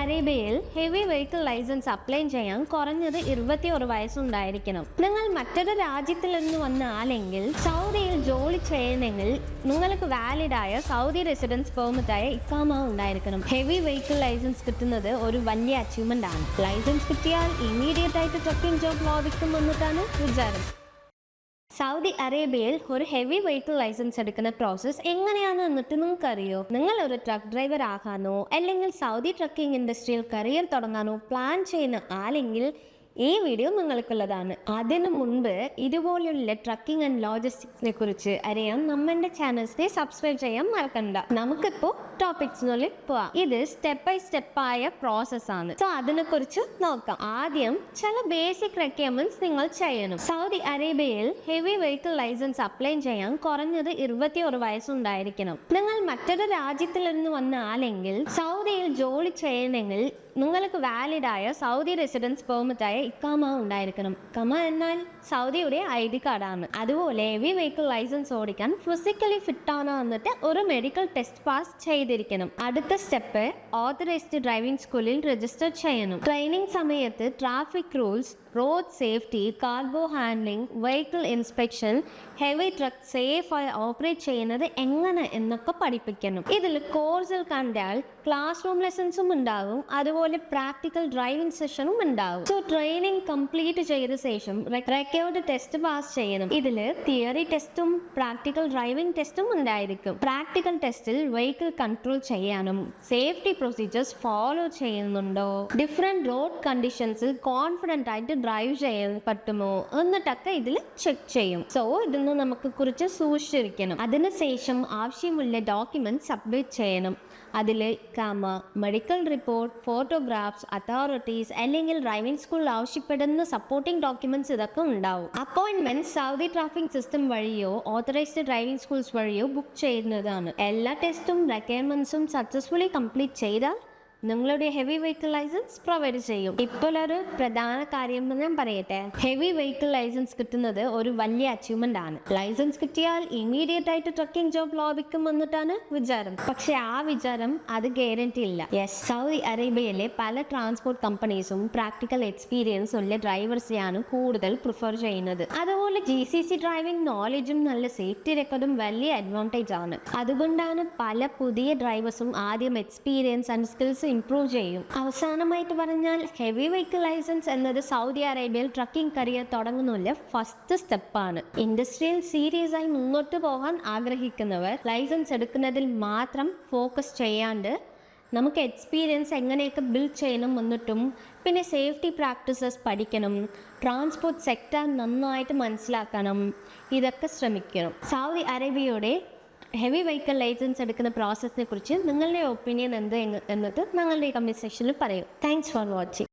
അറേബ്യയിൽ heavy vehicle licence apply ചെയ്യാൻ കുറഞ്ഞത് 21 വയസ്സുണ്ടായിരിക്കണം. നിങ്ങൾ മറ്റൊരു രാജ്യത്തിൽ നിന്ന് വന്ന ആളെങ്കിൽ സൗദിയിൽ ജോലി ചെയ്യണമെങ്കിൽ നിങ്ങൾക്ക് വാലിഡായ സൗദി റെസിഡൻസ് പെർമിറ്റായ ഇഖാമ ഉണ്ടായിരിക്കണം. ഹെവി വെഹിക്കിൾ ലൈസൻസ് കിട്ടുന്നത് ഒരു വലിയ അച്ചീവ്മെന്റ് ആണ്. ലൈസൻസ് കിട്ടിയാൽ ഇമ്മീഡിയറ്റ് ആയിട്ട് ട്രക്കിംഗ് ജോബ് ലഭിക്കും എന്നിട്ടാണ് വിചാരം. സൗദി അറേബ്യയിൽ ഒരു ഹെവി വെഹിക്കിൾ ലൈസൻസ് എടുക്കുന്ന പ്രോസസ്സ് എങ്ങനെയാണ് എന്നിട്ട് നിങ്ങൾക്കറിയോ? നിങ്ങൾ ഒരു ട്രക്ക് ഡ്രൈവർ ആകാനോ അല്ലെങ്കിൽ സൗദി ട്രക്കിംഗ് ഇൻഡസ്ട്രിയിൽ കരിയർ തുടങ്ങാനോ പ്ലാൻ ചെയ്യുന്ന ആളെങ്കിൽ ഈ വീഡിയോ നിങ്ങൾക്കുള്ളതാണ്. അതിനു മുൻപ് ഇതുപോലെയുള്ള ട്രക്കിംഗ് ആൻഡ് ലോജിസ്റ്റിക്സിനെ കുറിച്ച് അറിയാൻ നമ്മുടെ ചാനൽസിനെ സബ്സ്ക്രൈബ് ചെയ്യാൻ മറക്കണ്ട. നമുക്കിപ്പോൾ ടോപ്പിക്സിനുള്ളിൽ പോവാം. ഇത് സ്റ്റെപ്പ് ബൈ സ്റ്റെപ്പായ പ്രോസസ്സാണ്. സോ അതിനെ കുറിച്ച് നോക്കാം. ആദ്യം ചില ബേസിക് റിക്വയർമെന്റ്സ് നിങ്ങൾ ചെയ്യണം. സൗദി അറേബ്യയിൽ ഹെവി വെഹിക്കിൾ ലൈസൻസ് അപ്ലൈ ചെയ്യാൻ കുറഞ്ഞത് 21 വയസ്സുണ്ടായിരിക്കണം. നിങ്ങൾ മറ്റൊരു രാജ്യത്തിൽ നിന്ന് വന്ന ആളെങ്കിൽ സൗദിയിൽ ജോലി ചെയ്യണമെങ്കിൽ നിങ്ങൾക്ക് വാലിഡായ സൗദി റെസിഡൻസ് പെർമിറ്റായ ഇഖാമ ഉണ്ടായിരിക്കണം. ഇഖാമ എന്നാൽ സൗദിയുടെ ID കാർഡാണ്. അതുപോലെ ഹെവി വെഹിക്കിൾ ലൈസൻസ് ഓടിക്കാൻ ഫിസിക്കലി ഫിറ്റ് ആണോ എന്നിട്ട് ഒരു മെഡിക്കൽ ടെസ്റ്റ് പാസ് ചെയ്തിരിക്കണം. അടുത്ത സ്റ്റെപ്പ് ഓതറൈസ്ഡ് ഡ്രൈവിംഗ് സ്കൂളിൽ രജിസ്റ്റർ ചെയ്യണം. ട്രെയിനിങ് സമയത്ത് traffic rules, road safety, cargo handling, vehicle inspection, heavy truck സേഫായി ഓപ്പറേറ്റ് ചെയ്യുന്നത് എങ്ങനെ എന്നൊക്കെ പഠിപ്പിക്കണം. ഇതിൽ കോഴ്സിൽ കണ്ടാൽ ക്ലാസ് റൂം ലെസൺസും ഉണ്ടാകും, അതുപോലെ പ്രാക്ടിക്കൽ ഡ്രൈവിംഗ് സെഷനും ഉണ്ടാകും. സോ ട്രെയിനിങ് കംപ്ലീറ്റ് ചെയ്ത ശേഷം റെക്കോർഡ് ടെസ്റ്റ് പാസ് ചെയ്യണം. ഇതിൽ തിയറി ടെസ്റ്റും പ്രാക്ടിക്കൽ ഡ്രൈവിംഗ് ടെസ്റ്റും ഉണ്ടായിരിക്കും. പ്രാക്ടിക്കൽ ടെസ്റ്റിൽ വെഹിക്കിൾ കൺട്രോൾ ചെയ്യാനും സേഫ്റ്റി പ്രൊസീജിയേഴ്സ് ഫോളോ ചെയ്യുന്നുണ്ടോ, ഡിഫറെന്റ് റോഡ് കണ്ടീഷൻസിൽ കോൺഫിഡന്റ് ആയിട്ട് ഡ്രൈവ് ചെയ്യാൻ പറ്റുമോ എന്നിട്ടൊക്കെ ഇതിൽ ചെക്ക് ചെയ്യും. സോ ഇതൊന്ന് നമുക്ക് കുറിച്ച് സൂക്ഷിച്ചിരിക്കണം. അതിനുശേഷം ആവശ്യമുള്ള ഡോക്യുമെന്റ് സബ്മിറ്റ് ചെയ്യണം. അതിൽ ഇഖാമ, മെഡിക്കൽ റിപ്പോർട്ട്, ഫോട്ടോഗ്രാഫ്സ്, അതോറിറ്റീസ് അല്ലെങ്കിൽ ഡ്രൈവിംഗ് സ്കൂൾ ആവശ്യപ്പെടുന്ന സപ്പോർട്ടിംഗ് ഡോക്യുമെന്റ്സ് ഇതൊക്കെ ഉണ്ടാവും. അപ്പോയിന്റ്മെന്റ് സൗദി ട്രാഫിക് സിസ്റ്റം വഴിയോ ഓതറൈസ്ഡ് ഡ്രൈവിംഗ് സ്കൂൾസ് വഴിയോ ബുക്ക് ചെയ്യുന്നതാണ്. എല്ലാ ടെസ്റ്റും റിക്വയർമെന്റ്സും സക്സസ്ഫുള്ളി കംപ്ലീറ്റ് ചെയ്താൽ നിങ്ങളുടെ ഹെവി വെഹിക്കിൾ ലൈസൻസ് പ്രൊവൈഡ് ചെയ്യും. ഇപ്പോൾ ഒരു പ്രധാന കാര്യം ഞാൻ പറയട്ടെ. ഹെവി വെഹിക്കിൾ ലൈസൻസ് കിട്ടുന്നത് ഒരു വലിയ അച്ചീവ്മെന്റ് ആണ്. ലൈസൻസ് കിട്ടിയാൽ ഇമ്മീഡിയറ്റ് ആയിട്ട് ട്രക്കിംഗ് ജോബ് ലഭിക്കും എന്നിട്ടാണ് വിചാരം. പക്ഷെ ആ വിചാരം അത് ഗ്യാരണ്ടി ഇല്ല. യെസ്, സൗദി അറേബ്യയിലെ പല ട്രാൻസ്പോർട്ട് കമ്പനീസും പ്രാക്ടിക്കൽ എക്സ്പീരിയൻസ് ഉള്ള ഡ്രൈവേഴ്സിനെയാണ് കൂടുതൽ പ്രിഫർ ചെയ്യുന്നത്. അതുപോലെ GCC ഡ്രൈവിംഗ് നോളജും നല്ല സേഫ്റ്റി റെക്കോർഡും വലിയ അഡ്വാൻറ്റേജ് ആണ്. അതുകൊണ്ടാണ് പല പുതിയ ഡ്രൈവേഴ്സും ആദ്യം എക്സ്പീരിയൻസ് ആൻഡ് സ്കിൽസ് ഇംപ്രൂവ് ചെയ്യും. അവസാനമായിട്ട് പറഞ്ഞാൽ ഹെവി വെഹിക്കിൾ ലൈസൻസ് എന്നത് സൗദി അറേബ്യയിൽ ട്രക്കിംഗ് കരിയർ തുടങ്ങുന്ന ഫസ്റ്റ് സ്റ്റെപ്പാണ്. ഇൻഡസ്ട്രിയിൽ സീരിയസ് ആയി മുന്നോട്ട് പോകാൻ ആഗ്രഹിക്കുന്നവർ ലൈസൻസ് എടുക്കുന്നതിൽ മാത്രം ഫോക്കസ് ചെയ്യാണ്ട് നമുക്ക് എക്സ്പീരിയൻസ് എങ്ങനെയൊക്കെ ബിൽഡ് ചെയ്യണം എന്നിട്ടും പിന്നെ സേഫ്റ്റി പ്രാക്ടീസസ് പഠിക്കണം, ട്രാൻസ്പോർട്ട് സെക്ടർ നന്നായിട്ട് മനസ്സിലാക്കണം, ഇതൊക്കെ ശ്രമിക്കണം. സൗദി അറേബ്യയുടെ ഹെവി വെഹിക്കിൾ ലൈസൻസ് എടുക്കുന്ന പ്രോസസ്സിനെ കുറിച്ച് നിങ്ങളുടെ ഒപ്പീനിയൻ എന്ത് എന്നിട്ട് ഞങ്ങളുടെ കമൻറ്റ് സെക്ഷനിൽ പറയൂ. Thanks for watching.